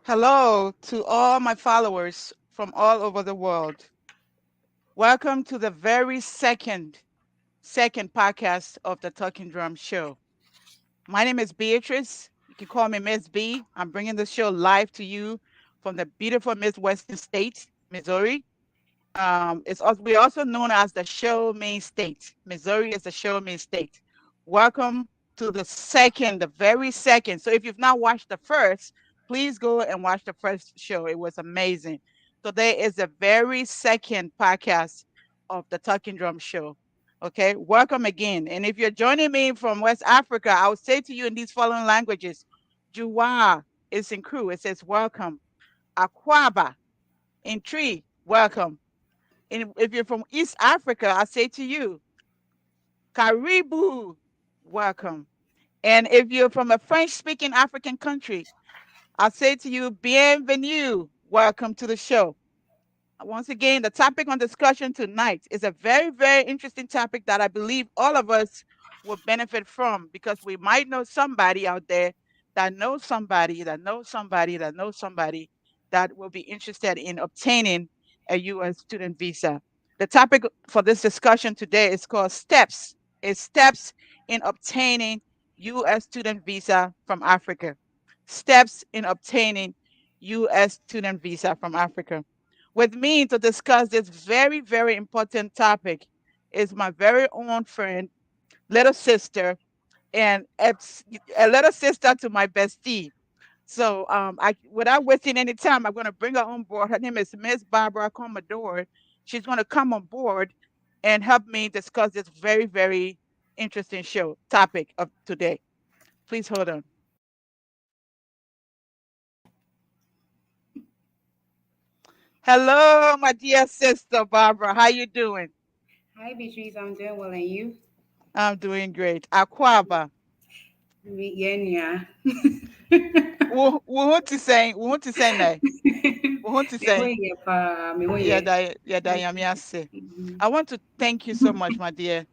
Hello to all my followers from all over the world. Welcome to the very second podcast of the Talking Drum Show. My name is Beatrice. You can call me Miss B. I'm bringing the show live to you from the beautiful Midwestern state, Missouri. We're also known as the Show Me State. Missouri is the Show Me State. Welcome to the very second. So if you've not watched the first, please go and watch the first show. It was amazing. Today is the very second podcast of the Talking Drum Show. Okay, welcome again. And if you're joining me from West Africa, I will say to you in these following languages: Juwa is in crew. It says welcome. Akwaba in tree, welcome. And if you're from East Africa, I say to you, Karibu, welcome. And if you're from a French speaking African country, I say to you, bienvenue, welcome to the show. Once again, the topic on discussion tonight is a very, very interesting topic that I believe all of us will benefit from because we might know somebody out there that knows somebody that knows somebody that knows somebody that will be interested in obtaining a U.S. student visa. The topic for this discussion today is called steps. It's steps in obtaining U.S. student visa from Africa. Steps in obtaining U.S. student visa from Africa. With me to discuss this very, very important topic is my very own friend, little sister, and it's a little sister to my bestie. So, without wasting any time, I'm going to bring her on board. Her name is Miss Barbara Commodore. She's going to come on board and help me discuss this very, very interesting show topic of today. Please hold on. Hello, my dear sister Barbara. How you doing? Hi, Beatrice. I'm doing well, and you? I'm doing great. Aquaba. Yeah. We want to say no. We want to Me ho say yɛ paa, me ho yeah, yɛ. Nyame ase. Mhm. I want to thank you so much, my dear,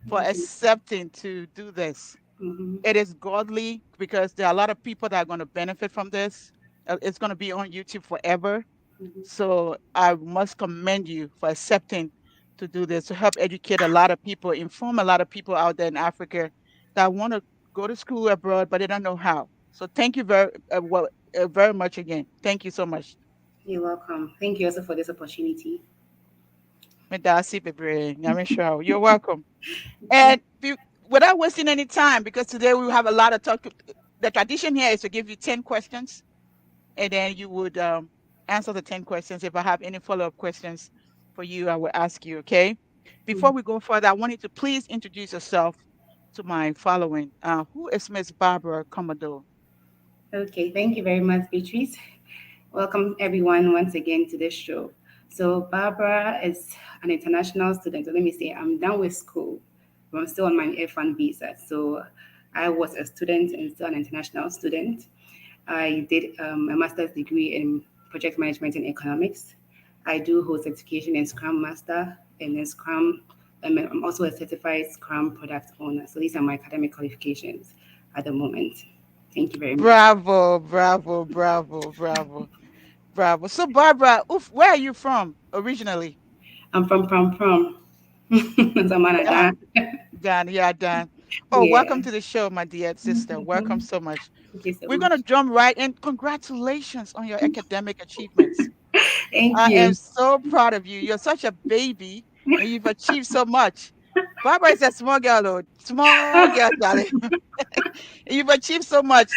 for Thank you. accepting to do this. Mhm. It is godly because there are a lot of people that are going to benefit from this. It's going to be on YouTube forever. Mhm. So I must commend you for accepting to do this to help educate a lot of people, inform a lot of people out there in Africa that want to go to school abroad, but they don't know how. So thank you very much again. Thank you so much. You're welcome. Thank you also for this opportunity. Medasi bebree, nyame hyira wo. You're welcome. And without wasting any time, because today we have a lot of talk. The tradition here is to give you 10 questions, and then you would answer the 10 questions. If I have any follow up questions for you, I will ask you, okay? Before Mhm. we go further, I want you to please introduce yourself to my following. Who is Miss Barbara Commodore? Okay, thank you very much, Beatrice. Welcome everyone once again to this show. So Barbara is an international student. So let me say I'm done with school, but I'm still on my F1 visa. So I was a student and still an international student. I did a master's degree in project management and economics. I do hold certification in Scrum Master and then Scrum. I'm also a certified Scrum product owner. So these are my academic qualifications at the moment. Thank you very much. Bravo, bravo, bravo, bravo, bravo. So, Barbara, where are you from originally? I'm from Prom Prom. Zamana. Ghana, yeah, Dan. Oh, Yeah. welcome to the show, my dear sister. Welcome Mhm. so much. Thank you so We're going to much. jump right in. Congratulations on your academic achievements. Thank I am you. so proud of you. You're such a baby and you've achieved so much. Barbara is a small girl, oh, small girl, darling. You've achieved so much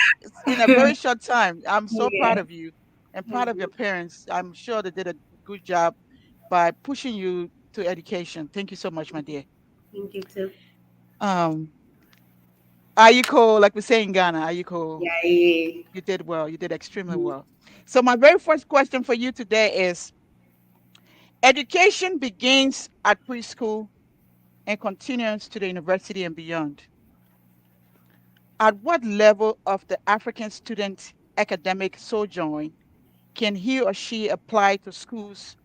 in a very short time. I'm so proud Yeah. of you and proud of your parents. I'm sure they did a good job by pushing you to education. Thank you so much, my dear. Thank you too. Um, Ayiko, like we say in Ghana, Ayiko, Yeah. Yeah. you did well. You did extremely Mhm. well. So my very first question for you today is: education begins at preschool and continues to the university and beyond. At what level of the African student academic sojourn can he or she apply to schools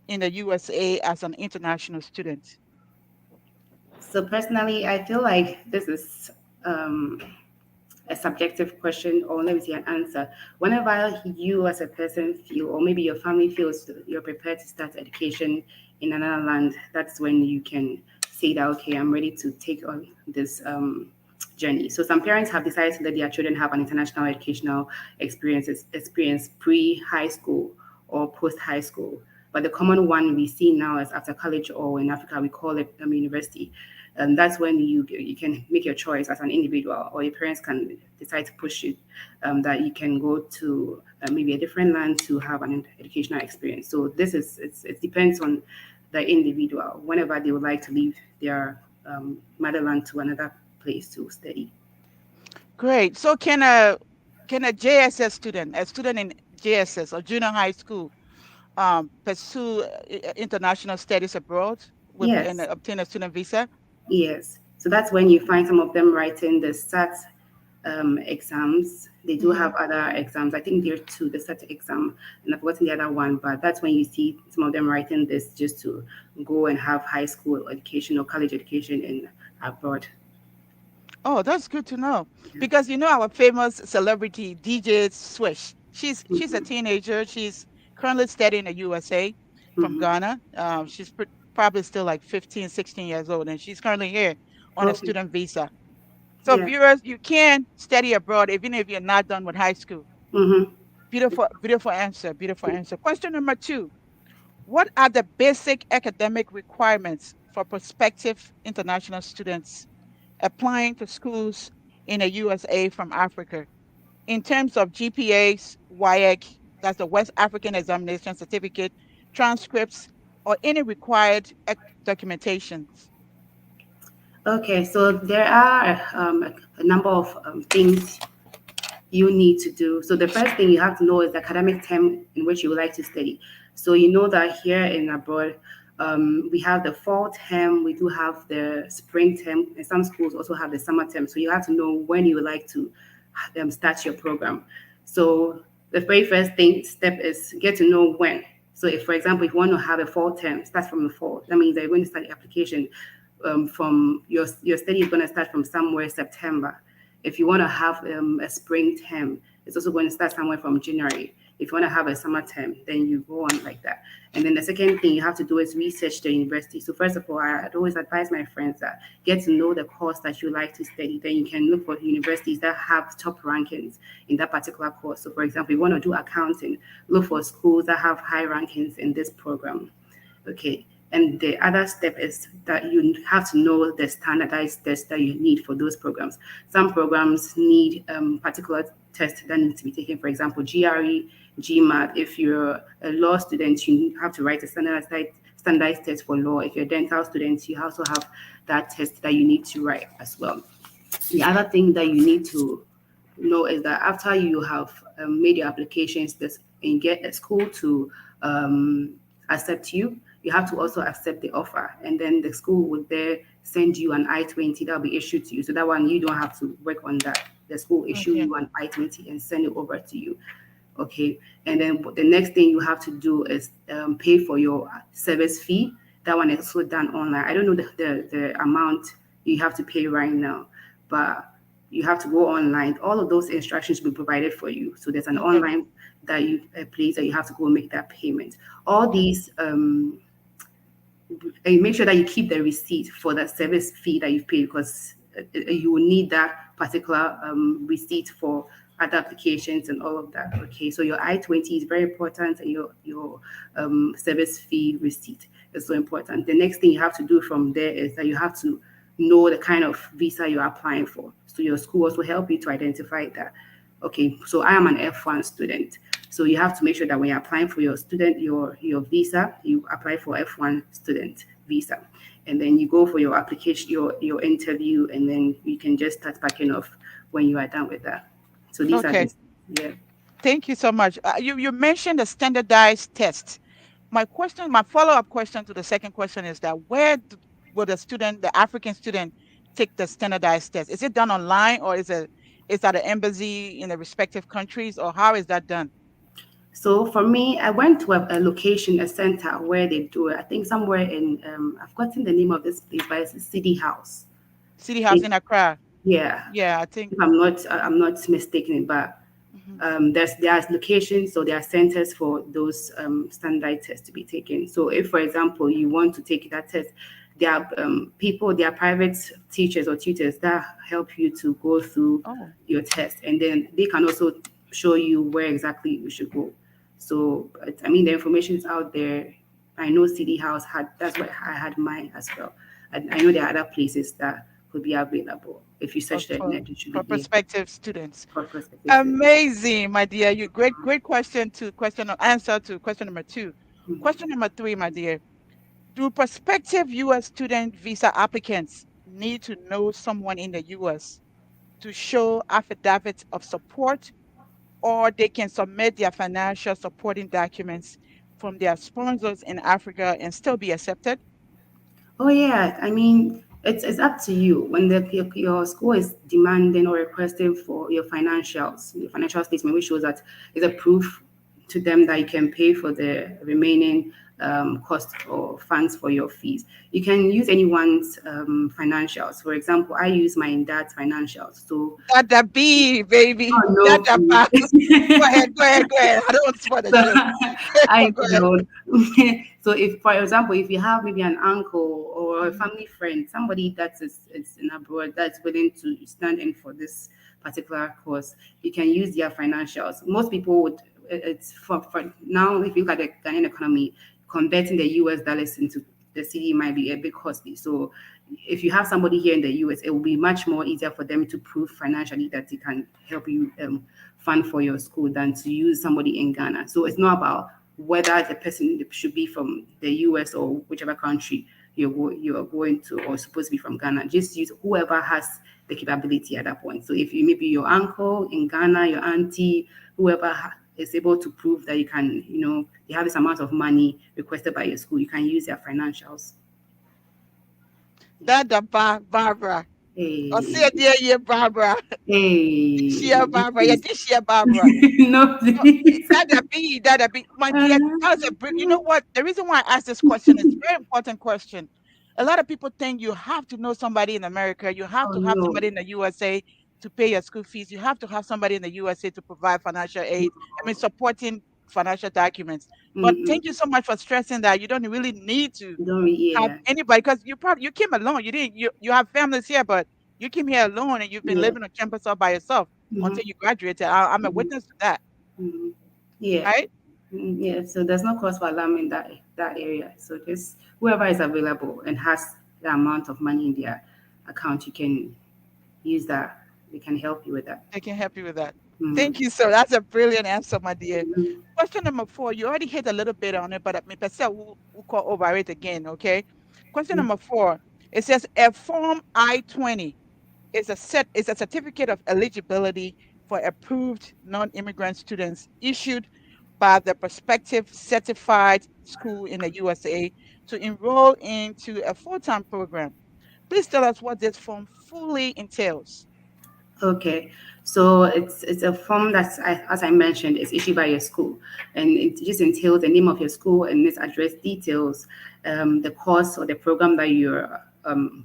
in the USA as an international student? So personally, I feel like this is um, a subjective question, or let me say an answer. Whenever you as a person feel, or maybe your family feels you're prepared to start education in another land, that's when you can say that, okay, I'm ready to take on this journey. So some parents have decided to let their children have an international educational experience pre-high school or post-high school. But the common one we see now is after college, or in Africa we call it university. That's when you can make your choice as an individual, or your parents can decide to push you that you can go to maybe a different land to have an educational experience. So this is it depends on the individual whenever they would like to leave their motherland to another place to study. Great. So can a JSS student, a student in JSS or junior high school, pursue international studies abroad with and Yes, obtain a student visa? yes. So that's when you find some of them writing the SAT exams. They do Hmm. have other exams. I think there are two, the SAT exam, and I've forgotten the other one. But that's when you see some of them writing this just to go and have high school education or college education in abroad. Oh, that's good to know. Because our famous celebrity DJ Swish. She's a Mm-hmm. teenager. She's currently studying in the USA from Mm-hmm. Ghana. She's probably still like 15, 16 years old, and she's currently here on a Okay. student visa. So Yeah. viewers, you can study abroad even if you're not done with high school. Mm-hmm. Beautiful, beautiful answer. Beautiful answer. Question number two. What are the basic academic requirements for prospective international students applying to schools in the USA from Africa in terms of GPAs, WIAC, that's the West African Examination Certificate, transcripts, or any required documentations? Okay. So there are a number of things you need to do. So the first thing you have to know is the academic term in which you would like to study. So you know that here in abroad, we have the fall term, we do have the spring term, and some schools also have the summer term. So you have to know when you would like to start your program. So the very first step is get to know when. So if, for example, if you want to have a fall term, start from the fall. That means that you're going to start the application from your study is going to start from somewhere September. If you want to have a spring term, it's also going to start somewhere from January. If you want to have a summer term, then you go on like that. And then the second thing you have to do is research the university. So first of all, I'd always advise my friends that get to know the course that you like to study. Then you can look for universities that have top rankings in that particular course. So for example, if you want to do accounting, look for schools that have high rankings in this program. Okay. And the other step is that you have to know the standardized tests that you need for those programs. Some programs need particular tests that need to be taken. For example, GRE, GMAT. If you're a law student, you have to write a standardized test for law. If you're a dental student, you also have that test that you need to write as well. The other thing that you need to know is that after you have made your applications and get a school to um, accept you, you have to also accept the offer. And then the school will there send you an I-20 that will be issued to you. So that one, you don't have to work on that. The school will issue Okay. you an I-20 and send it over to you. Okay. And then the next thing you have to do is pay for your service fee. That one is also done online. I don't know the amount you have to pay right now, but you have to go online. All of those instructions will be provided for you. So there's an Okay. online that you a place that you have to go make that payment. All these and you make sure that you keep the receipt for the service fee that you've paid because you will need that particular receipt for other applications and all of that. Okay, so your I-20 is very important, and your service fee receipt is so important. The next thing you have to do from there is that you have to know the kind of visa you're applying for. So your school also help you to identify that. Okay, so I am an F1 student. So you have to make sure that when you're applying for your visa, you apply for F1 student visa. And then you go for your application, your interview, and then you can just start packing off when you are done with that. So these are Okay. the yeah. Thank you so much. You mentioned the standardized test. My follow-up question to the second question is that will the African student, take the standardized test? Is it done online or is at an embassy in the respective countries, or how is that done? So for me, I went to a location, a center where they do it. I think somewhere in I've forgotten the name of this place, but it's a city house. City House It, in Accra. Yeah, Yeah, I think. if I'm not mistaken, but Mhm. there are locations, so there are centers for those standardized tests to be taken. So if, for example, you want to take that test, there are there are private teachers or tutors that help you to go through Oh, your test, and then they can also show you where exactly you should go. So, but, I mean, the information is out there. I know City House had, that's where I had mine as well. I know there are other places that could be available. If you for search the for, net, it should be for there prospective students. for prospective students. Amazing, my dear. You great question to question or answer to question number two. Question number three, my dear. Do prospective U.S. student visa applicants need to know someone in the U.S. to show affidavits of support, or they can submit their financial supporting documents from their sponsors in Africa and still be accepted? Oh yeah, I mean it's up to you when your school is demanding or requesting for your financial statement, which shows that is a proof to them that you can pay for the remaining cost or funds for your fees. You can use anyone's financials. For example, I use my dad's financials. So Dada B, baby. oh no, Dada ba. please. Go ahead, go ahead, go ahead. I don't want to spoil the So joke. I Go ahead. don't. So if, for example, if you have maybe an uncle or a Mhm. family friend, somebody that is in abroad that's willing to stand in for this particular cause, you can use their financials. Most people would. It's for now. If you look at the Ghanaian economy, converting the US dollars into the city might be a bit costly. So if you have somebody here in the US, it will be much more easier for them to prove financially that they can help you fund for your school than to use somebody in Ghana. So it's not about whether the person should be from the US or whichever country you're going to or supposed to be from Ghana. Just use whoever has the capability at that point. So if you maybe your uncle in Ghana, your auntie, whoever is able to prove that you can, you have this amount of money requested by your school, you can use their financials. Dada ba, Barbara. I'll see you Hey, dear, yeah, Barbara. Shia hey, Barbara. Yeah, please. this year, Barbara. No, No, please. that'd be, my dear. That's a you know what? The reason why I asked this question is very important question. A lot of people think you have to know somebody in America, you have Oh to have no. somebody in the USA to pay your school fees, you have to have somebody in the USA to provide financial aid. I mean, supporting financial documents. But Mm-mm. thank you so much for stressing that you don't really need to Don't really, have yeah. anybody because you came alone. You didn't you have families here, but you came here alone and you've been Yeah. living on campus all by yourself Mm-hmm. until you graduated. I'm a Mm-hmm. witness to that, Mm-hmm. Yeah. right? Yeah. So there's no cause for alarm in that area. So just whoever is available and has the amount of money in their account, you can use that. They can help you with that. I can help you with that. Thank Mm-hmm. you, sir. That's a brilliant answer, my dear. Mm-hmm. Question number four, you already hit a little bit on it, but me percent we'll call over it again, okay? Question number four, it says a Form I-20 is a certificate of eligibility for approved non-immigrant students issued by the prospective certified school in the USA to enroll into a full-time program. Please tell us what this form fully entails. Okay, so it's a form that's, as I mentioned, is issued by your school, and it just entails the name of your school and its address details, the course or the program that you're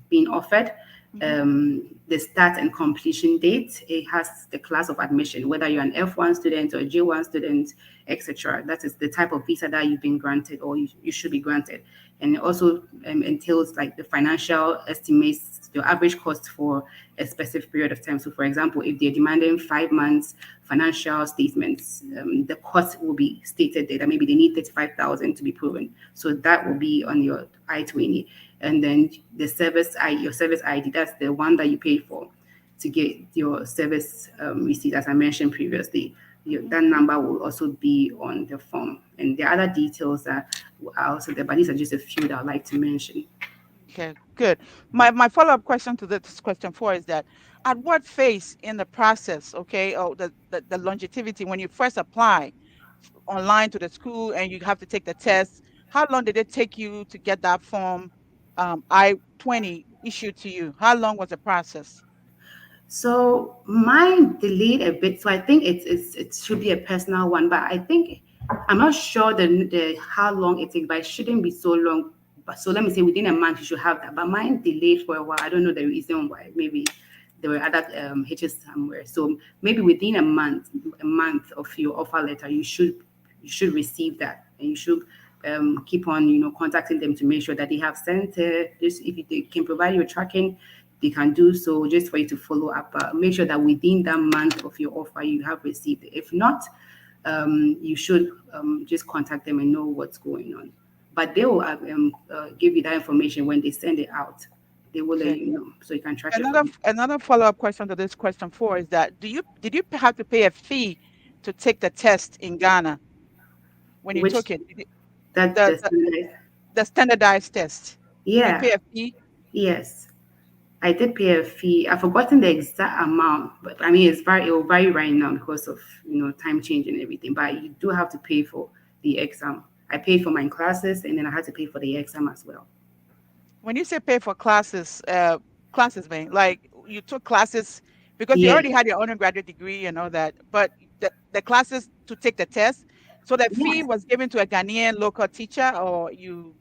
being offered, Mhm. the start and completion date. It has the class of admission, whether you're an F1 student or a J1 student, etc. That is the type of visa that you've been granted or you should be granted, and it also entails like the financial estimates, your average cost for a specific period of time. So, for example, if they're demanding 5 months financial statements, the cost will be stated there that maybe they need 35,000 to be proven. So that will be on your I-20, and then the your service ID, that's the one that you pay for to get your service receipt, as I mentioned previously. That number will also be on the form, and the other details are also there, but these are just a few that I'd like to mention. Okay, good. My follow-up question to this question four is that at what phase in the process, okay, or the longevity when you first apply online to the school and you have to take the test, how long did it take you to get that form I-20 issued to you? How long was the process? So mine delayed a bit. So I think it should be a personal one, but I think I'm not sure the how long it takes, but it shouldn't be so long. But so let me say within a month you should have that. But mine delayed for a while. I don't know the reason why. Maybe there were other hitches somewhere. So maybe within a month of your offer letter, you should receive that, and you should keep on contacting them to make sure that they have sent this. If they can provide you tracking, they can do so just for you to follow up. Make sure that within that month of your offer you have received it. If not, you should just contact them and know what's going on. But they will give you that information when they send it out. They will let Okay. you know so you can track it Another from. another follow-up question to this question four is that did you have to pay a fee to take the test in Ghana when you Which took it? that The, the the standard. the standardized test. Did you Yeah, pay a fee? yes. I did pay a fee. I've forgotten the exact amount, but I mean it will vary right now because of time change and everything. But you do have to pay for the exam. I paid for my classes and then I had to pay for the exam as well. When you say pay for classes, man, like you took classes because you Yeah. already had your undergraduate degree and all that, but the classes to take the test, so the fee Yes. was given to a Ghanaian local teacher or you or to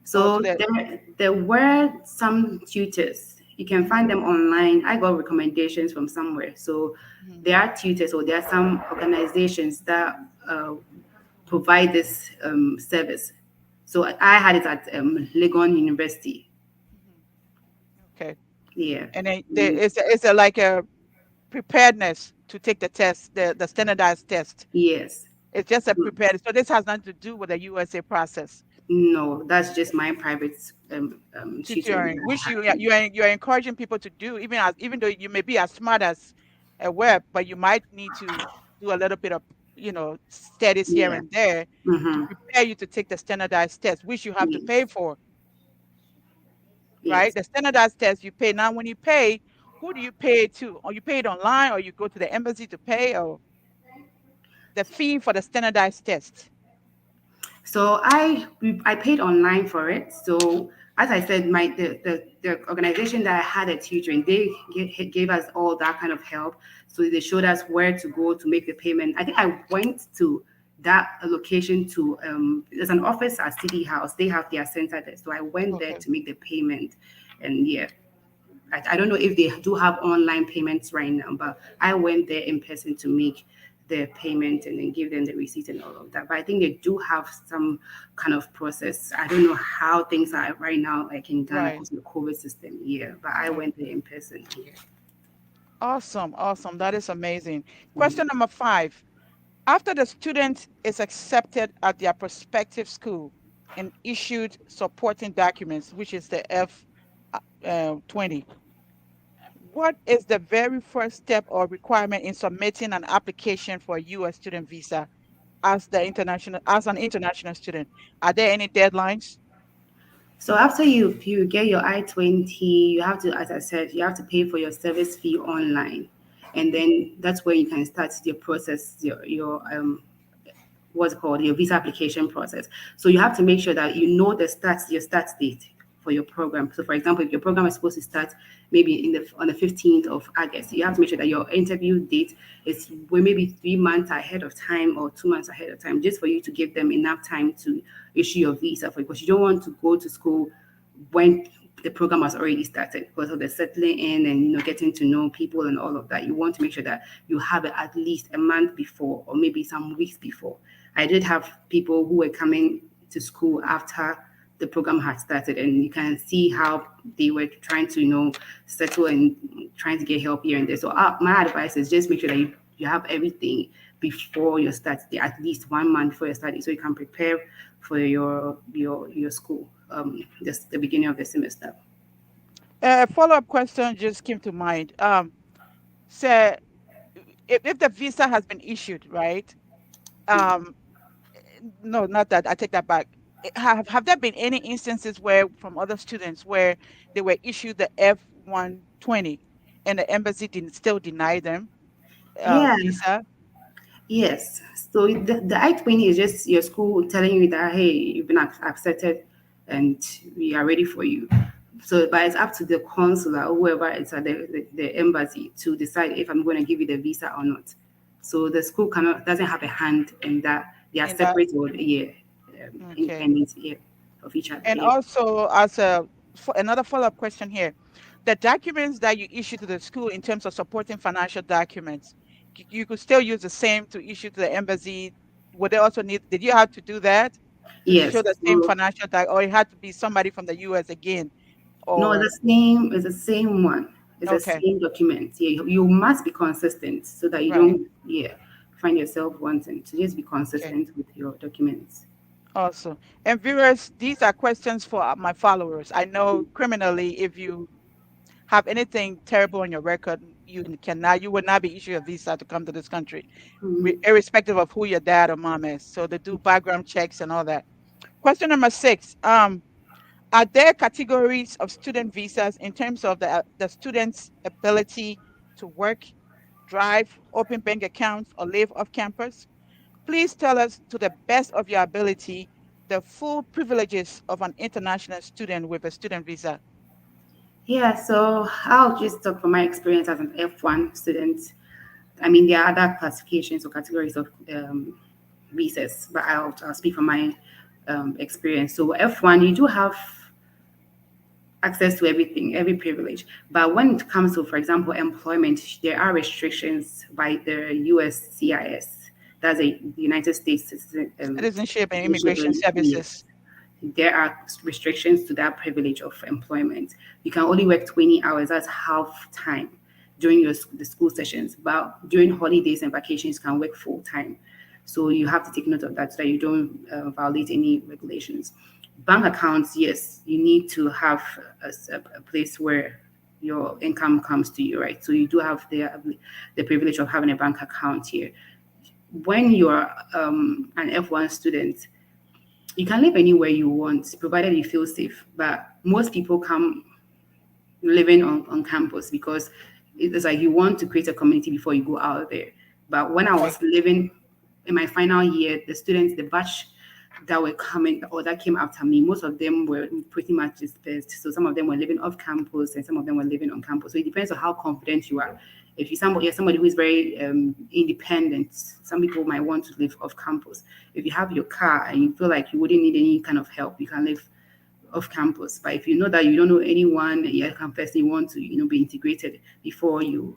So the there were some tutors. You can Mhm, find them online. I got recommendations from somewhere. So mhm. there are tutors or there are some organizations that provide this service. So I had it at Legon University. Mhm. Okay. Yeah. And then there Mm, is a like a preparedness to take the test, the standardized test. yes. It's just a preparedness. So this has nothing to do with the USA process. No, that's just my private tutoring that Tutoring, which I had. you're encouraging people to do, even though you may be as smart as a web, but you might need to do a little bit of studies here Yeah. and there to Mm-hmm. prepare you to take the standardized test, which you have to pay Yes. for, right? Yes. The standardized test you pay. Now, when you pay, who do you pay it to? Or you pay it online, or you go to the embassy to pay, or the fee for the standardized test? So I paid online for it. So as I said, the organization that I had a tutoring, they gave us all that kind of help. So they showed us where to go to make the payment. I think I went to that location to there's an office at City House. They have their center there. So I went there Okay. to make the payment. And yeah, I don't know if they do have online payments right now, but I went there in person to make the payment and then give them the receipt and all of that. But I think they do have some kind of process. I don't know how things are right now, like in Ghana, Right. because of the COVID system. Yeah, but I Right. went there in person. Yeah. Awesome. Awesome. That is amazing. Question number five. After the student is accepted at their prospective school and issued supporting documents, which is the F20, what is the very first step or requirement in submitting an application for a U.S. student visa as an international student? Are there any deadlines? So after you get your I-20, you have to, as I said, you have to pay for your service fee online, and then that's where you can start your process, your what's it called your visa application process. So you have to make sure that you know your start date for your program. So for example, if your program is supposed to start maybe on the 15th of August, you have to make sure that your interview date is maybe 3 months ahead of time or 2 months ahead of time, just for you to give them enough time to issue your visa for you, because you don't want to go to school when the program has already started because of the settling in and getting to know people and all of that. You want to make sure that you have it at least a month before or maybe some weeks before. I did have people who were coming to school after the program had started, and you can see how they were trying to settle and trying to get help here and there. So my advice is just make sure that you have everything before your start day, at least 1 month before your start day, so you can prepare for your school just the beginning of the semester. A follow-up question just came to mind. So if the visa has been issued, right? Um, no, not that. I take that back. Have there been any instances where from other students where they were issued the F120 and the embassy didn't still deny them Yeah. visa? Yes. So the I-20 is just your school telling you that, hey, you've been accepted and we are ready for you. So, but it's up to the consular or whoever is at the embassy to decide if I'm going to give you the visa or not. So the school doesn't have a hand in that. They are In that, separate or yeah, okay. independent, yeah, of each other. And Yeah. also, another follow-up question here. the documents that you issue to the school in terms of supporting financial documents, you could still use the same to issue to the embassy. Would they also need, did you have to do that to show Yes. the same So financial doc, or it had to be somebody from the US again? no, Or, it's the same one. It's the okay, same document. Yeah, you must be consistent so that you right, don't, yeah, find yourself wanting to just be okay, consistent with your documents. awesome. And viewers, these are questions for my followers. I know criminally, if you have anything terrible on your record, you would not be issued a visa to come to this country, Mhm. irrespective of who your dad or mom is. So they do background checks and all that. Question number 6. Are there categories of student visas in terms of the student's ability to work, drive, open bank accounts, or live off campus? Please tell us to the best of your ability the full privileges of an international student with a student visa. Yeah, so I'll just talk from my experience as an F1 student. I mean, there are other classifications or categories of visas, but I'll speak from my experience. So F1, you do have access to everything, every privilege. But when it comes to, for example, employment, there are restrictions by the USCIS. That's a United States Citizenship and citizenship. immigration Yes, services. there are restrictions to that privilege of employment. You can only work 20 hours, that's half time during the school sessions. But during holidays and vacations, you can work full time. So you have to take note of that so that you don't violate any regulations. Bank accounts, yes, you need to have a place where your income comes to you, right? So you do have the privilege of having a bank account here. When you're an F1 student, you can live anywhere you want, provided you feel safe. But most people come living on campus because it's like you want to create a community before you go out there. But when I Okay. was living in my final year, the students, the batch that were coming or that came after me, most of them were pretty much dispersed. So some of them were living off campus and some of them were living on campus. So it depends on how confident you are. If you're somebody who is very independent, some people might want to live off campus. If you have your car and you feel like you wouldn't need any kind of help, you can live off campus. But if you know that you don't know anyone, you can first you want to be integrated before you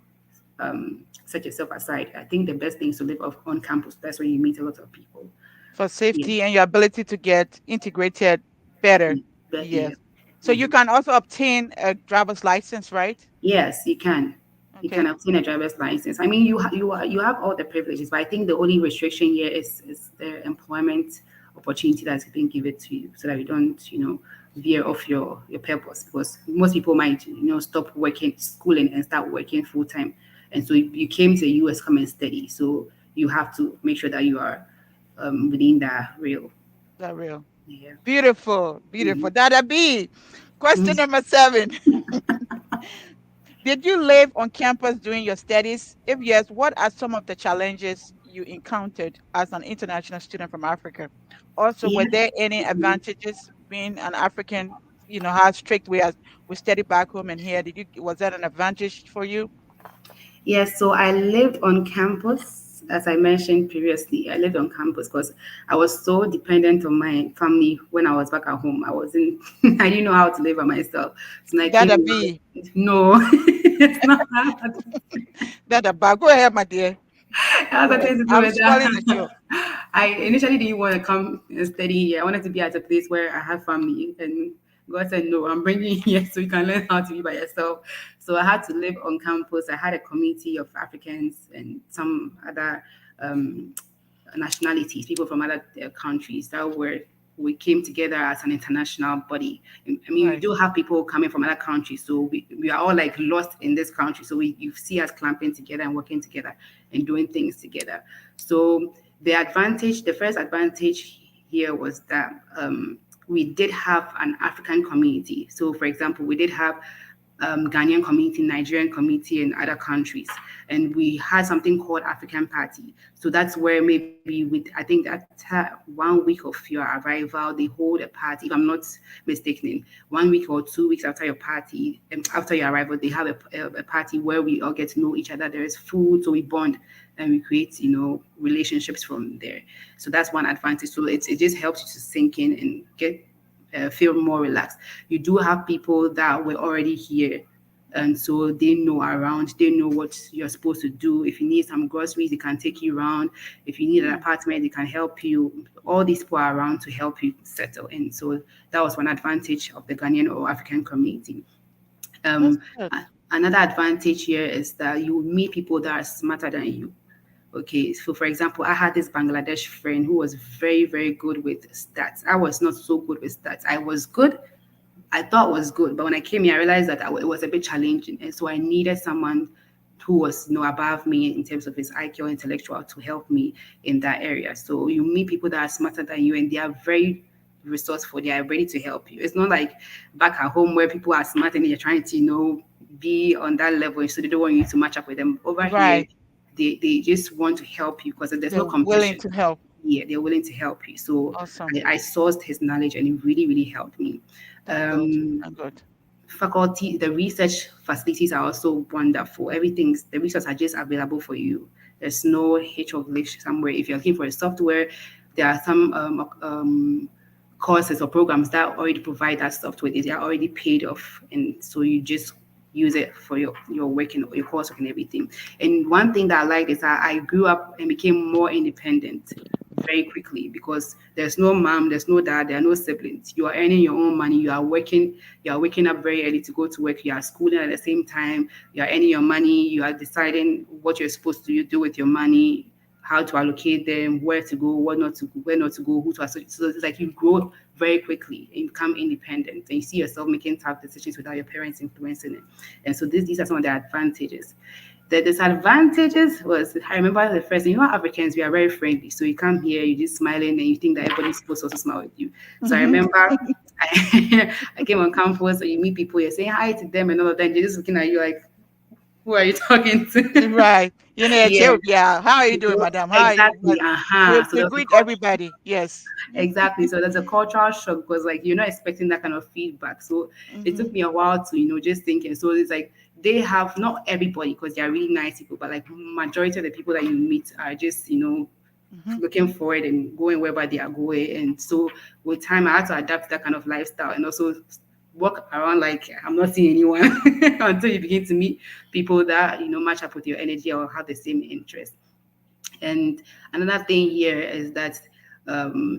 set yourself aside. I think the best thing is to live off on campus. That's where you meet a lot of people. For Yeah, safety and your ability to get integrated better. but yeah. Yes. So you Mhm. can also obtain a driver's license, right? Yes, you can. You can Okay. obtain a driver's license. I mean, you have all the privileges, but I think the only restriction here is the employment opportunity that's being given to you, so that you don't veer off your purpose. Because most people might stop working schooling and start working full time, and so you came to the US come and study, so you have to make sure that you are within that real. That real. Yeah. Beautiful. Mhm. Beautiful. Dada B. Question Mhm. number 7. Did you live on campus during your studies? If yes, what are some of the challenges you encountered as an international student from Africa? Also, Yeah. were there any advantages being an African, how strict we study back home and here? Was that an advantage for you? Yes, so I lived on campus, as I mentioned previously. I lived on campus because I was so dependent on my family when I was back at home. I wasn't, I didn't know how to live by myself. So when I came, Dada B. no, it's not that. Dada B. Go ahead, my dear. It has Go ahead. nothing to do I'm with spoiling the that. show. I initially didn't want to come and study here. I wanted to be at a place where I have family. And God said, no, I'm bringing you here so you can learn how to be by yourself. So I had to live on campus. I had a community of Africans and some other um, nationalities, people from other countries that were we came together as an international body. I mean, we Right. do have people coming from other countries, so we are all like lost in this country. So you see us clamping together and working together and doing things together. So the first advantage here was that we did have an African community. So, for example, we did have Ghanaian community, Nigerian community, and other countries. And we had something called African Party. So that's where maybe with I think that 1 week of your arrival, they hold a party. If I'm not mistaken, 1 week or 2 weeks after your party, after your arrival, they have a party where we all get to know each other. There is food, so we bond and we create, relationships from there. So that's one advantage. So it just helps you to sink in and get feel more relaxed. You do have people that were already here And so they know around, they know what you're supposed to do. If you need some groceries, they can take you around. If you need an apartment, they can help you. All these people are around to help you settle. And so that was one advantage of the Ghanaian or African community. That's Um, good. Another advantage here is that you meet people that are smarter than you. Okay, so for example, I had this Bangladesh friend who was very, very good with stats. I was not so good with stats. I was good, I thought was good, but when I came here, I realized that it was a bit challenging, and so I needed someone who was above me in terms of his IQ or intellectual to help me in that area. So you meet people that are smarter than you, and they are very resourceful. They are ready to help you. It's not like back at home where people are smart and you're trying to be on that level, so they don't want you to match up with them. Over here, Right. they just want to help you because there's no They're willing competition. to help. Yeah, they're willing to help you. So Awesome. I sourced his knowledge, and it really, really helped me. Thank God. Um, Thank God. Faculty, the research facilities are also wonderful. Everything's the resources are just available for you. There's no hitch of glitch somewhere. If you're looking for a software, there are some courses or programs that already provide that software. They are already paid off, and so you just use it for your work and your coursework and everything. And one thing that I like is that I grew up and became more independent very quickly because there's no mom, there's no dad, there are no siblings. You are earning your own money. You are waking up very early to go to work. You are schooling at the same time. You are earning your money. You are deciding what you're supposed to do with your money, how to allocate them, where to go, where not to go, who to associate. So it's like you grow very quickly and become independent, and you see yourself making tough decisions without your parents influencing it. And so these are some of the advantages. The disadvantages was I remember the first thing, Africans, we are very friendly. So you come here, you're just smiling and you think that everybody's supposed to also smile with you. So I Mhm. remember I came on campus, so you meet people, you're saying hi to them and all of that, and they're just looking at you like, who are you talking to? Right. Yeah. Yeah. How are you doing, madam? How are you? Exactly. But we, Uh-huh. So we there was a greet culture. everybody. Yes. Exactly. So there's a cultural shock because like you're not expecting that kind of feedback. So it Mm-hmm. took me a while to, just thinking. So it's like they have not everybody because they are really nice people, but like majority of the people that you meet are just, Mm-hmm. looking forward and going wherever they are going. And so with time I had to adapt that kind of lifestyle and also walk around like I'm not seeing anyone until you begin to meet people that, match up with your energy or have the same interest. And another thing here is that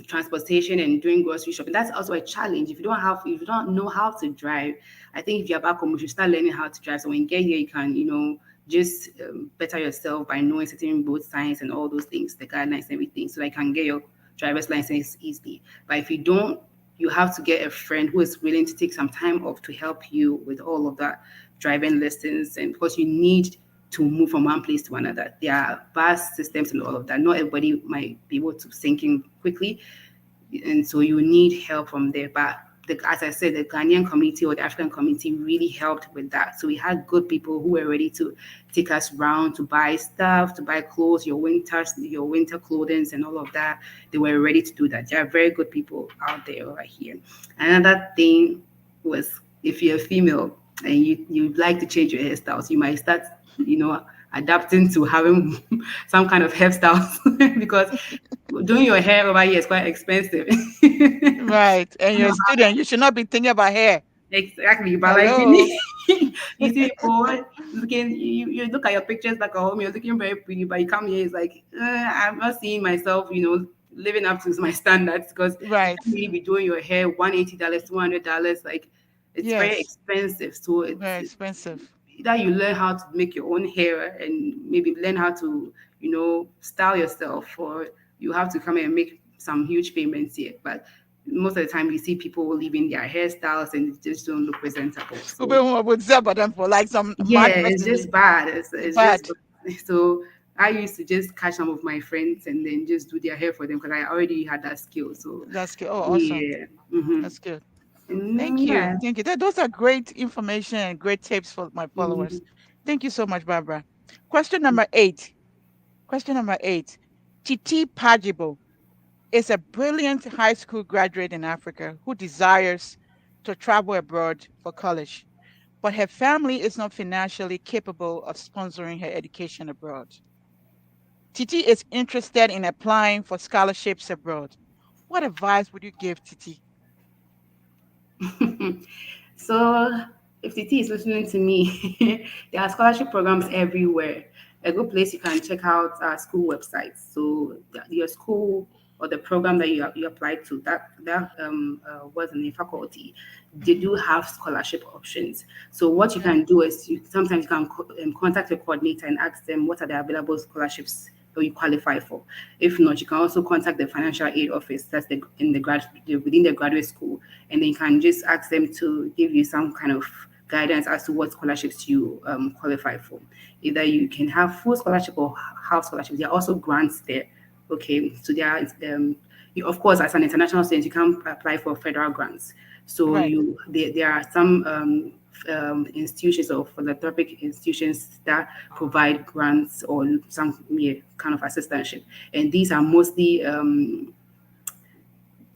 transportation and doing grocery shopping, that's also a challenge. If you don't know how to drive, I think if you're back home, you should start learning how to drive. So when you get here, you can, just better yourself by knowing certain road signs and all those things, the guidelines and everything, so that you can get your driver's license easily. But if you don't, you have to get a friend who is willing to take some time off to help you with all of that driving lessons, and because you need to move from one place to another. There are bus systems and all of that. Not everybody might be able to sink in quickly, and so you need help from there. But as I said, the Ghanaian community or the African community really helped with that. So we had good people who were ready to take us around to buy stuff, to buy clothes, your winter clothing, and all of that. They were ready to do that. There are very good people out there right here. Another thing was if you're a female and you like to change your hairstyles, you might start, adapting to having some kind of hairstyles because doing your hair over here is quite expensive. Right. And you're a student. You should not be thinking about hair. Exactly, but like you Hello. need, you see people looking, you look at your pictures back at home, you're looking very pretty, but you come here, it's like I'm not seeing myself, living up to my standards because you Right. can't really be doing your hair $180, $200, like it's very Yes. expensive. So Very expensive. either you learn how to make your own hair and maybe learn how to, style yourself, or you have to come and make some huge payments here. But most of the time, you see people leaving their hairstyles and it just don't look presentable. So Ube would sell them for like some yeah, mad it's person. just bad. It's just Bad. so. I used to just catch some of my friends and then just do their hair for them because I already had that skill. So That's good. Oh, awesome. yeah, mm-hmm. That's good. Thank And you. yeah. Thank you. Those are great information and great tips for my Mm-hmm. followers. Thank you so much, Barbara. Question number 8. Question number 8. Titi Pajibo is a brilliant high school graduate in Africa who desires to travel abroad for college, but her family is not financially capable of sponsoring her education abroad. Titi is interested in applying for scholarships abroad. What advice would you give Titi? So if the T is listening to me, there are scholarship programs everywhere. A good place you can check out our school websites. So your school or the program that you applied to, that was in the faculty, they Mhm. do have scholarship options. So what you Okay. can do is sometimes you can contact your coordinator and ask them what are the available scholarships that you qualify for. If not, you can also contact the financial aid office that's within the graduate school, and then you can just ask them to give you some kind of guidance as to what scholarships you qualify for. Either you can have full scholarship or half scholarship. There are also grants there. Okay, so there are of course, as an international student, you can apply for federal grants. So Right. there are some institutions or philanthropic institutions that provide grants or some kind of assistantship, and these are mostly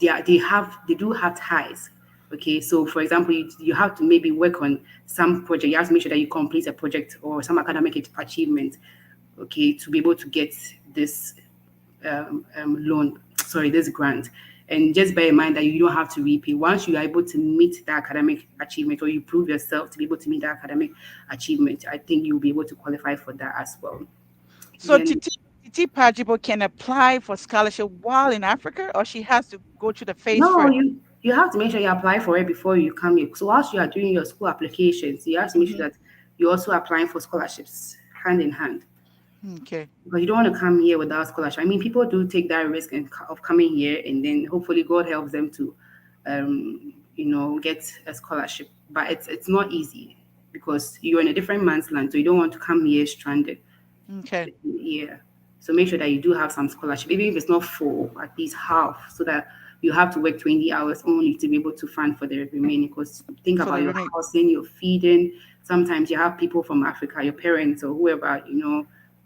they do have ties. Okay, so for example, you have to maybe work on some project. You have to make sure that you complete a project or some academic achievement, okay, to be able to get this loan, sorry, this grant. And just bear in mind that you don't have to repay. Once you are able to meet the academic achievement or you prove yourself to be able to meet the academic achievement, I think you'll be able to qualify for that as well. So Then Titi Pajibo can apply for scholarship while in Africa, or she has to go through the phase no, first. you have to make sure you apply for it before you come here. So whilst you are doing your school applications, you have to make sure Hmm. that you're also applying for scholarships hand in hand. Okay. Because you don't want to come here without scholarship. I mean, people do take that risk of coming here, and then hopefully God helps them to, get a scholarship. But it's not easy because you're in a different man's land, so you don't want to come here stranded. Okay. Yeah. So make sure that you do have some scholarship, even if it's not full, at least half, so that you have to work 20 hours only to be able to fund for the remaining. Because think For about the your remake. housing, your feeding. Sometimes you have people from Africa, your parents or whoever,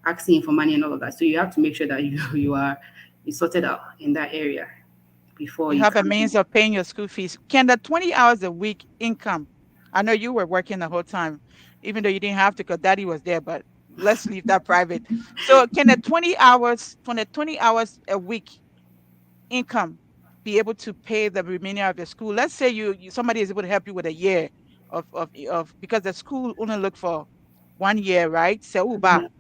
asking for money and all of that. So you have to make sure that you sorted out in that area before You you have a come means in. of paying your school fees. Can the 20 hours a week income? I know you were working the whole time, even though you didn't have to because daddy was there, but let's leave that private. So can the 20 hours a week income be able to pay the remainder of your school? Let's say somebody is able to help you with a year of because the school only look for 1 year, right? So Mhm.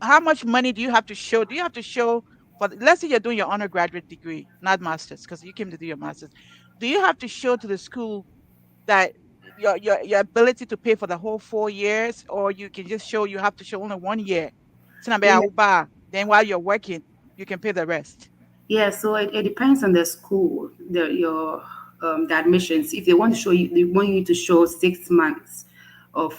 how much money do you have to show? Do you have to show for let's say you're doing your undergraduate degree, not master's, because you came to do your master's. Do you have to show to the school that your ability to pay for the whole 4 years, or you can just show you have to show only 1 year? Yeah, Then while you're working, you can pay the rest. yeah. So it depends on the school, the admissions. If they want to show you, they want you to show 6 months of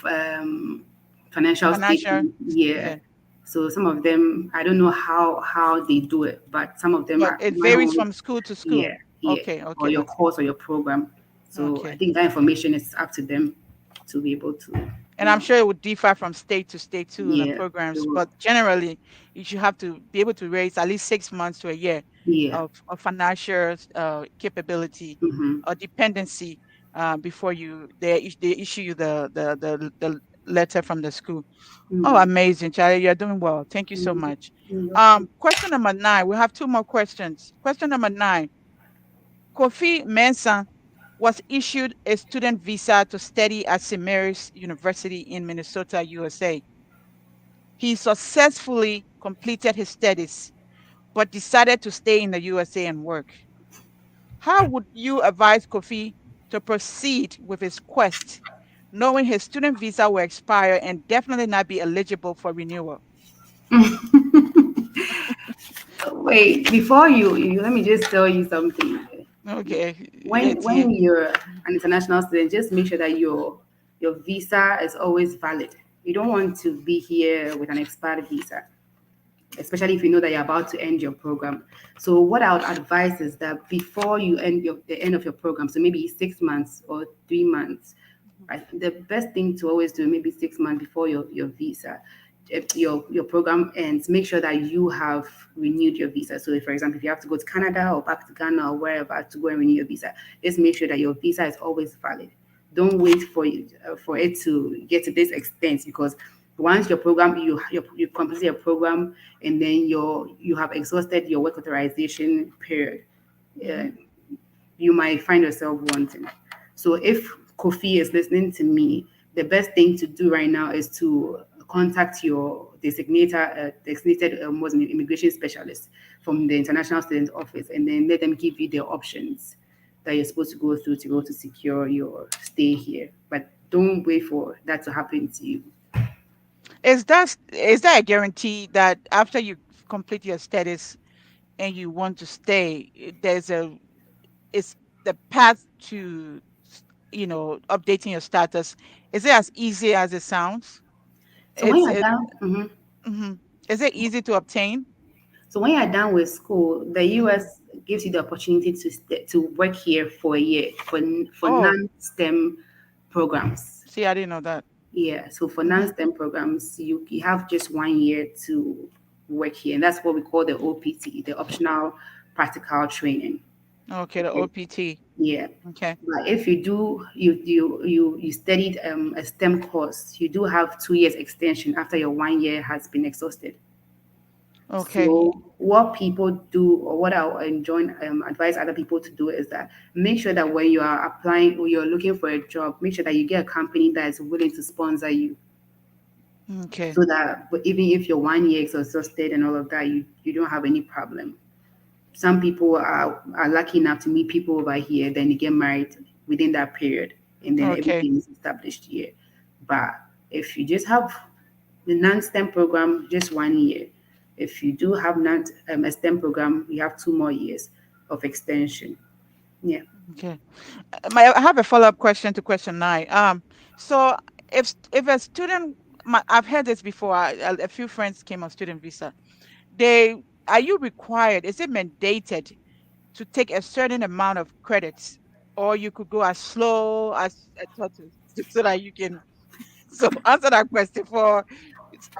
financial Financial, statement. Yeah. yeah. So some of them, I don't know how they do it, but some of them But are it my varies own. from school to Yeah, school. yeah, Okay, or okay, your okay, course or your program. So I okay. think that information is up to them to be able to, And I'm sure it would differ from state to state too, the yeah, programs. so, But generally, you should have to be able to raise at least 6 months to a year yeah. of financial capability Mm-hmm. or dependency before they issue you the letter from the school. Oh, Mm-hmm. amazing, Charlie. You're doing well. Thank you so much. Mm-hmm. Question number 9. We have two more questions. Question number 9. Kofi Mensah was issued a student visa to study at St. Mary's University in Minnesota, USA. He successfully completed his studies, but decided to stay in the USA and work. How would you advise Kofi to proceed with his quest, knowing his student visa will expire and definitely not be eligible for renewal? Wait, before you let me just tell you something. Okay, yeah, When you're an international student, just make sure that your visa is always valid. You don't want to be here with an expired visa, especially if you know that you're about to end your program. So what I would advise is that before you end the end of your program, so maybe 6 months or 3 months, right? The best thing to always do, maybe 6 months before your visa, if your program ends, make sure that you have renewed your visa. So, if, for example, if you have to go to Canada or back to Ghana or wherever to go and renew your visa, just make sure that your visa is always valid. Don't wait for it to get to this extent because once your program you complete your program and then you have exhausted your work authorization period, mm-hmm. uh, you might find yourself wanting. So if Kofi is listening to me, the best thing to do right now is to contact your designated Muslim immigration specialist from the International Student Office, and then let them give you the options that you're supposed to go through to go to secure your stay here. But don't wait for that to happen to you. Is that a guarantee that after you complete your studies and you want to stay, there's a is the path to updating your status, is it as easy as it sounds? So when It's you're it done, mhm. mhm. Is it easy to obtain? So when you're done with school, the Mhm. US gives you the opportunity to work here for a year for Oh, non-STEM programs. see, I didn't know that. Yeah, so for Hmm. non-STEM programs, you have just 1 year to work here, and that's what we call the OPT, the optional practical training. Okay, the Okay. OPT. Yeah, Okay. but if you do you studied a STEM course, you do have 2 years extension after your 1 year has been exhausted. Okay. So what people do, or what I enjoy advise other people to do, is that make sure that when you are applying or you're looking for a job, make sure that you get a company that is willing to sponsor you, Okay. so that even if your 1 year is exhausted and all of that, you don't have any problem. Some people are lucky enough to meet people over here, then you get married within that period, and then Okay. everything is established here. But if you just have the non-STEM program, just 1 year. If you do have non a STEM program, you have 2 more years of extension. Yeah. Okay. I have a follow-up question to question 9. So if a student, I've heard this before. A few friends came on student visa. They Are you required? Is it mandated to take a certain amount of credits, or you could go as slow as a tortoise, so that you can so answer that question for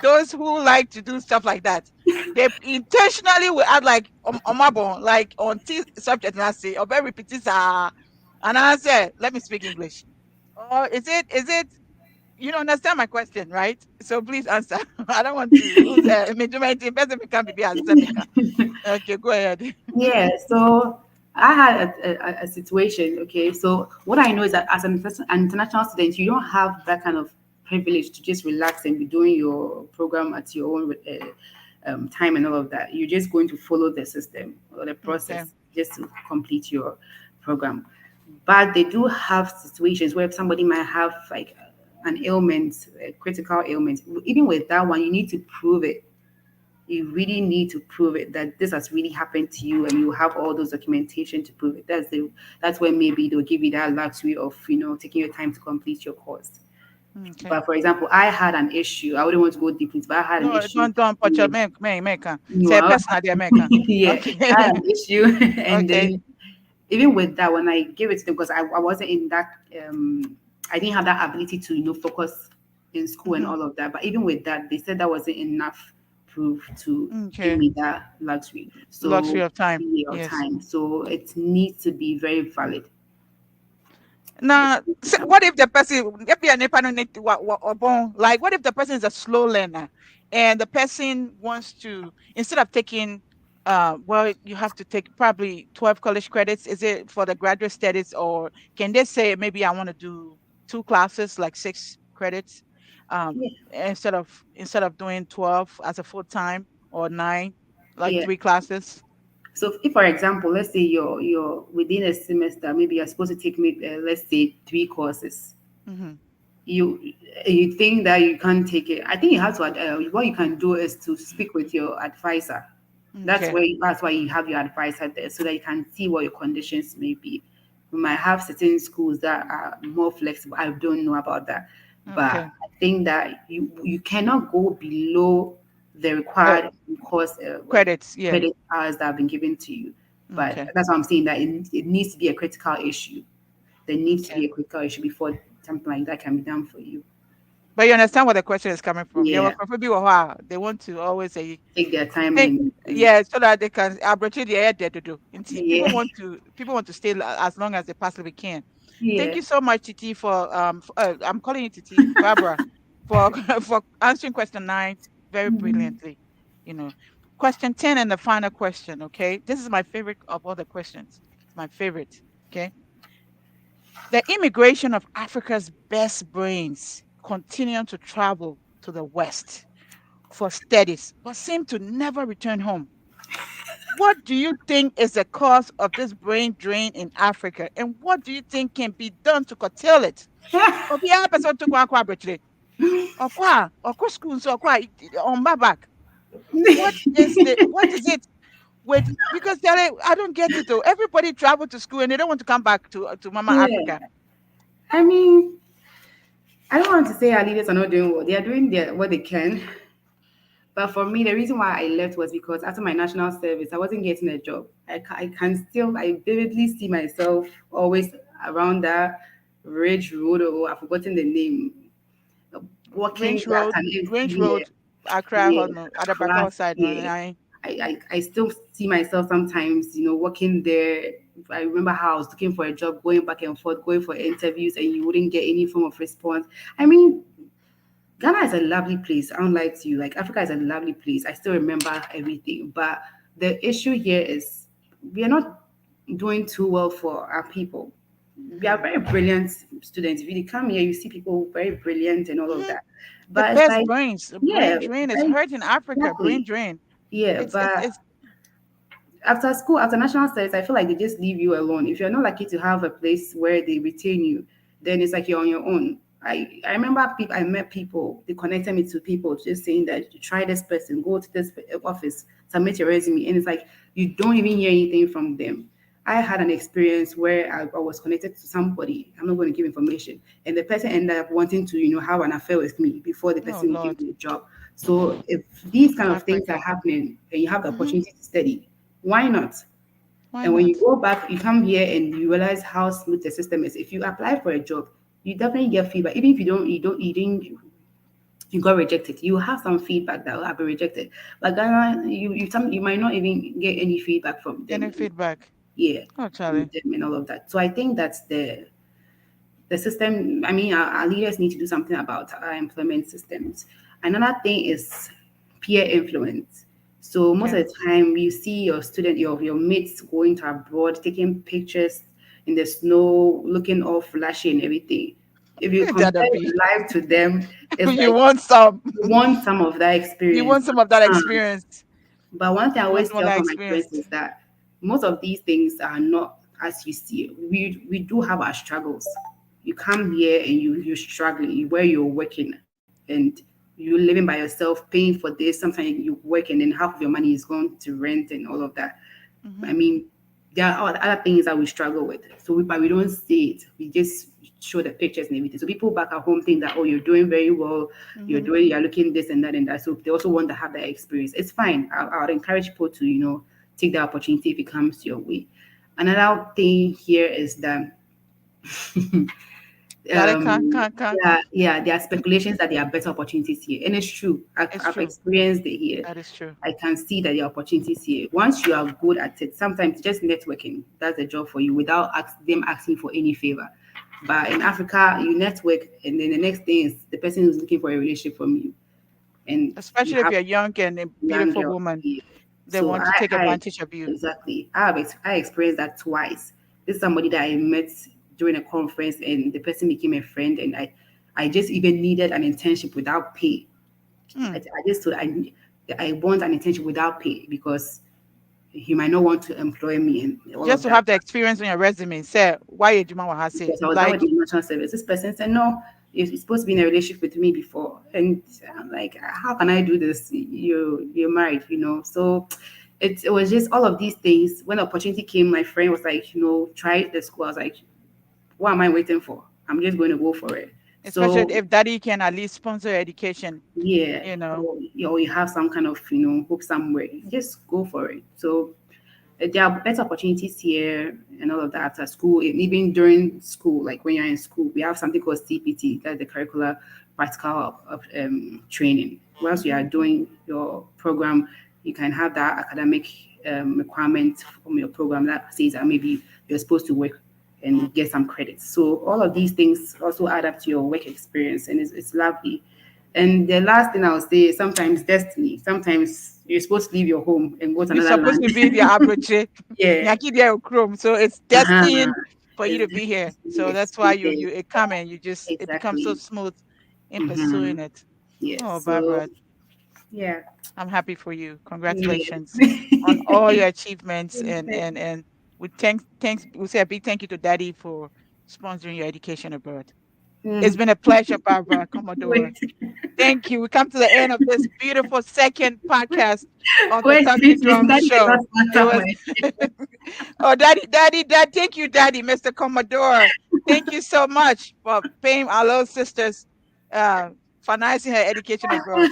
those who like to do stuff like that. They intentionally will add like omabo, like on T subject and I say, or very repeat and I say, let me speak English. Or is it you don't understand my question, right? So please answer. I don't want to measurement person can be answer maker. Okay, go ahead. Yeah. So I had a situation. Okay. So what I know is that as an international student, you don't have that kind of privilege to just relax and be doing your program at your own time and all of that. You're just going to follow the system or the Okay. process just to complete your program. But they do have situations where somebody might have like an ailment, a critical ailment. Even with that one, you need to prove it. You really need to prove it that this has really happened to you, and you have all those documentation to prove it. That's when maybe they'll give you that luxury of taking your time to complete your course. Okay. But for example, I had an issue. I wouldn't want to go deep into, but I had an No, issue don't put your with make no, say I, personal there make yeah, I had Okay. an issue, and Okay. then even with that, when I gave it to them, because I wasn't in that, I didn't have that ability to focus in school and Hmm. all of that. But even with that, they said that wasn't enough proof to give Okay. me that luxury. Luxury So of time. yeah, of Yes. time. So it needs to be very valid. Now, what if the person, if you're like, what if the person is a slow learner and the person wants to, instead of taking, well, you have to take probably 12 college credits. Is it for the graduate studies, or can they say maybe I want to do 2 classes, like 6 credits, um, Yeah, instead of doing 12 as a full time, or 9, like yeah. 3 classes? So if, for example, let's say you're within a semester, maybe you're supposed to take maybe let's say 3 courses. Mm-hmm. you you think that you can't take it. I think you have to what you can do is to speak with your advisor. Okay. That's why you have your advisor there, so that you can see what your conditions may be. We might have certain schools that are more flexible. I don't know about that, but Okay. I think that you cannot go below the The required course credits. Yeah. credit hours that have been given to you. But Okay. that's what I'm saying, that it needs to be a critical issue. There needs to Okay. be a critical issue before something like that can be done for you. But you understand where the question is coming from. Yeah, well, Yeah, for people who are, they want to always say, take their time think, and yeah, so that they can arbitrate the air there to do. And see, yeah, people want to stay as long as they possibly can. Thank yeah. you so much, Titi, for I'm calling you Titi, Barbara, for for answering question 9 very Mhm. brilliantly. You know, question 10 and the final question. Okay, this is my favorite of all the questions. It's my favorite. Okay, The immigration of Africa's best brains continue to travel to the West for studies, but seem to never return home. What do you think is the cause of this brain drain in Africa, and what do you think can be done to curtail it? Obiara pɛ sɛ ɔto kwan akɔ aburokyire. Ɔkɔ school nso ɔmba back. What is it with, because I don't get it though. Everybody travel to school and they don't want to come back to Mama Yeah. Africa. I mean, I don't want to say our leaders are not doing what they are doing what they can. But for me, the reason why I left was because after my national service, I wasn't getting a job. I vividly see myself always around that Ridge Road, or I've forgotten the name, walking Range that Road, and Range yeah, Road, Accra, yeah, no, at the back class, outside. No, yeah. I still see myself sometimes, working there. I remember how I was looking for a job, going back and forth, going for interviews, and you wouldn't get any form of response. I mean, Ghana is a lovely place. I don't lie to you. Like, Africa is a lovely place. I still remember everything. But the issue here is we are not doing too well for our people. We are very brilliant students. If you come here, you see people very brilliant and all of Mhm. that. The But it's best like, brains, the brain yeah, drain is very hurt in Africa. Brain exactly. drain. Yeah, but It's after school, after national studies, I feel like they just leave you alone. If you're not lucky to have a place where they retain you, then it's like you're on your own. I remember I met people, they connected me to people just saying that you try this person, go to this office, submit your resume, and it's like you don't even hear anything from them. I had an experience where I was connected to somebody. I'm not going to give information, and the person ended up wanting to, have an affair with me before the oh person would give Lord, me a job. So if these kind of things are Africa. happening and you have the Hmm. opportunity to study, why not? Why And when you not? go back, you come here and you realize how smooth the system is. If you apply for a job, you definitely get feedback. Even if you didn't, you got rejected. You have some feedback that will have been rejected. But Ghana, you might not even get any feedback from Any them. feedback? Yeah, Oh, from Charlie. them and all of that. So I think that's the system. I mean, our leaders need to do something about our employment systems. Another thing is peer influence. So most Okay. of the time, you see your student, your mates going to abroad, taking pictures in the snow, looking all flashy and everything. If you compare That'll be. your life to them, it's You like want some. you want some of that You experience. want some of that experience. But one thing I You want always some of tell that from my experience. friends is that most of these things are not as you see it. We do have our struggles. You come here and you're struggling where you're working and you're living by yourself, paying for this. Sometimes you work and then half of your money is going to rent and all of that. I Hmm. mean, there are other things that we struggle with. But we don't see it. We just show the pictures and everything. So people back at home think that, oh, you're doing very well, Hmm. you're looking this and that and that. So they also want to have that experience. It's fine. I would encourage people to, take the opportunity if it comes your way. Another thing here is that That it um can. yeah, there are speculations that there are better opportunities here, and it's true. It's I've true. experienced it here. That is true. I can see that there are opportunities here. Once you are good at it, sometimes just networking, that's a job for you without them asking for any favor. But in Africa, you network, and then the next thing is the person who's looking for a relationship from you, and you Especially if have you're young and a a young beautiful girl woman, here. they So want to take I advantage of you. exactly I experienced that twice. This is somebody that I met during a conference, and the person became a friend, and I just even needed an internship without pay. Hmm. I just thought I want an internship without pay because he might not want to employ me and all Just of to that. have the experience on your resume. Say, why you want to say? Because I was done with Like, the national service. This person said, no, you're supposed to be in a relationship with me before. And I'm like, how can I do this? You're married, So it was just all of these things. When the opportunity came, my friend was like, try the school. I was like, what am I waiting for? I'm just going to go for it. especially So if daddy can at least sponsor your education, yeah, you know. or you have some kind of hope somewhere. Just go for it. So there are better opportunities here and all of that after school, and even during school, like when you're in school, we have something called CPT, that's the curricular practical training. Whilst you are doing your program, you can have that academic requirement from your program that says that maybe you're supposed to work and get some credits. So all of these things also add up to your work experience, and it's lovely. And the last thing I'll say is sometimes destiny. Sometimes you're supposed to leave your home and go to You're another supposed land. to be the abroche. Yeah. Nyaki there chrome. So it's Uh-huh. destined for you It's to be here. So it's that's why needed. it come and you just it becomes so Exactly. smooth in Mm-hmm. pursuing it. Yes. Oh, So Barbara, yeah. I'm happy for you. Congratulations on Yes. all your achievements Thank and we thanks we say a big thank you to Daddy for sponsoring your education abroad. It's Mm. been a pleasure, Barbara Commodore. Wait, Thank you. We come to the end of this beautiful second podcast on the wait, Talking please, Drum Daddy did not show. It sponsor was my. oh, Daddy, thank you, Daddy, Mr. Commodore. Thank you so much for paying our little sisters, uh, financing her education abroad.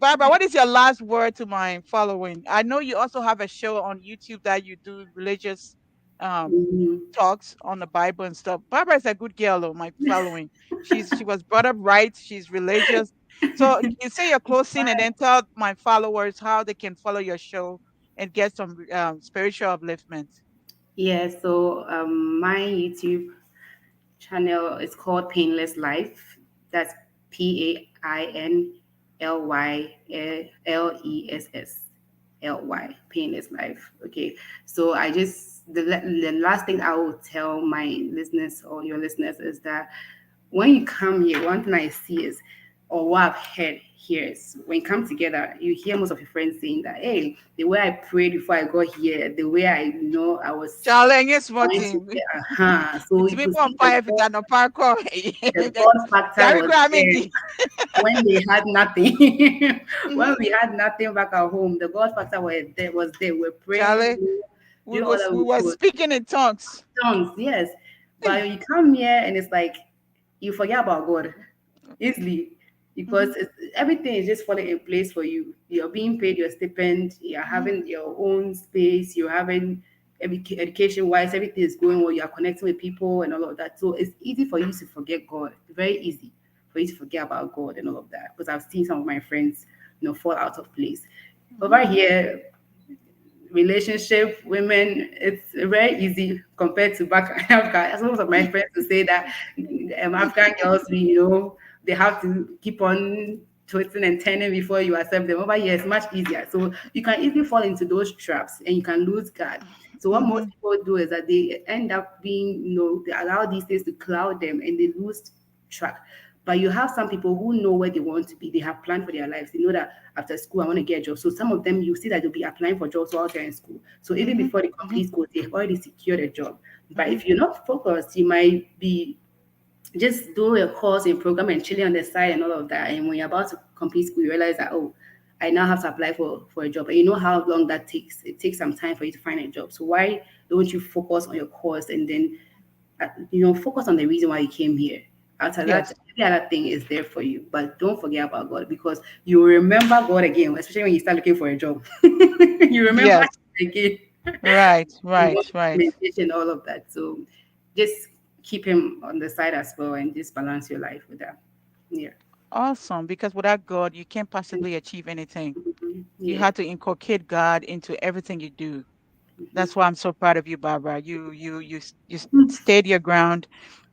Barbara, what is your last word to my following? I know you also have a show on YouTube that you do religious um, Mhm. talks on the Bible and stuff. Barbara is a good girl, though, my following. She was brought up right. She's religious. So you say your closing and then tell my followers how they can follow your show and get some spiritual upliftment. Yeah, so my YouTube channel is called Painless Life. That's PAINLYLESSLY, Painless Life. Okay, so the last thing I will tell my listeners or your listeners is that when you come here, one thing I see is, or what I've heard here is, when you come together, you hear most of your friends saying that, hey, the way I prayed before I got here, the way I was Challenge is trying to smarting. get, so It's you could people on see fire if it's no parkour. the God factor Gary was there Grammy. when they had nothing. When Mhm. we had nothing back at home, the God factor was there. We're praying, Charlie, doing all that we we were could. speaking in tongues. Tongues, yes. But Hey. when you come here and it's like you forget about God easily because Mhm, everything is just falling in place for you. You're being paid your stipend, you're mhm, having your own space, you're having education wise, everything is going well, you're connecting with people and all of that. So it's easy for you to forget God. Very easy for you to forget about God and all of that. Because I've seen some of my friends, fall out of place. mhm, Over here, relationship, women, it's very easy compared to back in Africa. Some of my friends will say that African girls, they have to keep on twisting and turning before you accept them. Over here, it's much easier. So you can easily fall into those traps and you can lose God. So what most mhm, people do is that they end up being, they allow these things to cloud them and they lose track. But you have some people who know where they want to be. They have planned for their lives. They know that after school, I want to get a job. So some of them, you see that they'll be applying for jobs while they're in school. So even mhm, before they mhm, complete school, they've already secured a job. But mhm. if you're not focused, you might be just doing a course in program and chilling on the side and all of that. And when you're about to complete school, you realize that, oh, I now have to apply for a job. And you know how long that takes. It takes some time for you to find a job. So why don't you focus on your course and then focus on the reason why you came here. After that, Yes, every other thing is there for you. But don't forget about God because you will remember God again, especially when you start looking for a job. You remember yes. Him again. Right, You right, know, right. meditation, all of that. So just keep Him on the side as well and just balance your life with that. Yeah. Awesome. Because without God, you can't possibly achieve anything. Mhm. You Yeah. have to inculcate God into everything you do. That's why I'm so proud of you, Barbara. You stayed your ground.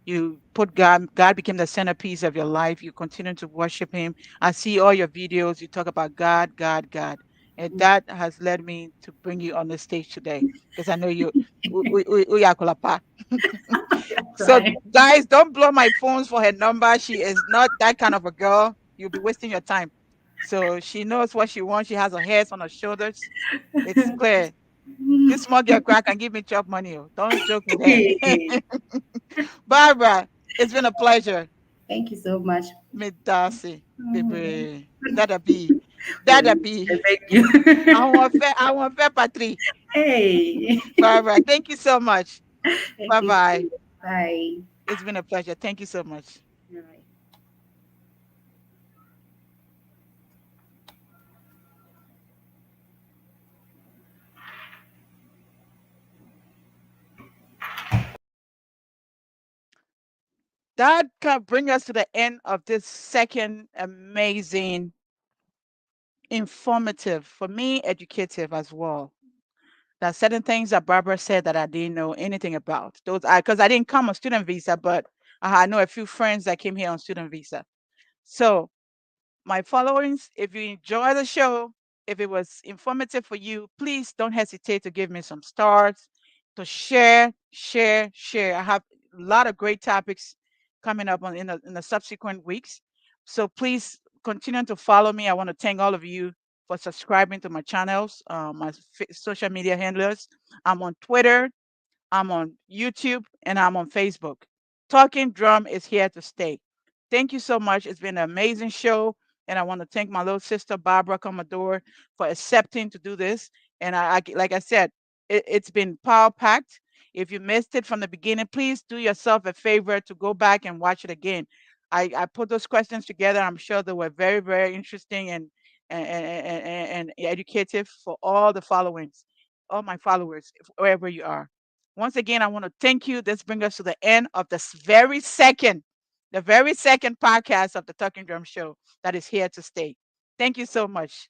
You put God became the centerpiece of your life. You continue to worship Him. I see all your videos. You talk about God, God, God, and that has led me to bring you on the stage today because I know you. Uyakulapa. So, Right. guys, don't blow my phones for her number. She is not that kind of a girl. You'll be wasting your time. So she knows what she wants. She has her head on her shoulders. It's clear. This small girl crack can give me job money. Oh. Don't joke with her. Barbara, it's been a pleasure. Thank you so much. Me Darcy, Mm. baby. Dada B. Oh, Dada B. thank you. I want fair patri. Hey. Barbara, thank you so much. Thank Bye you. bye. Bye. It's been a pleasure. Thank you so much. All right. That can bring us to the end of this second amazing, informative, for me, educative as well. There are certain things that Barbara said that I didn't know anything about. Those I because I didn't come on student visa, but I know a few friends that came here on student visa. So my followings, if you enjoy the show, if it was informative for you, please don't hesitate to give me some stars to share, share, share. I have a lot of great topics coming up in the subsequent weeks. So please continue to follow me. I want to thank all of you for subscribing to my channels, my social media handlers. I'm on Twitter, I'm on YouTube, and I'm on Facebook. Talking Drum is here to stay. Thank you so much. It's been an amazing show. And I want to thank my little sister, Barbara Commodore, for accepting to do this. And like I said, it's been power packed. If you missed it from the beginning, please do yourself a favor to go back and watch it again. I put those questions together. I'm sure they were very, very interesting and educative for all the followings, all my followers, wherever you are. Once again, I want to thank you. This brings us to the end of this the very second podcast of the Talking Drum Show that is here to stay. Thank you so much.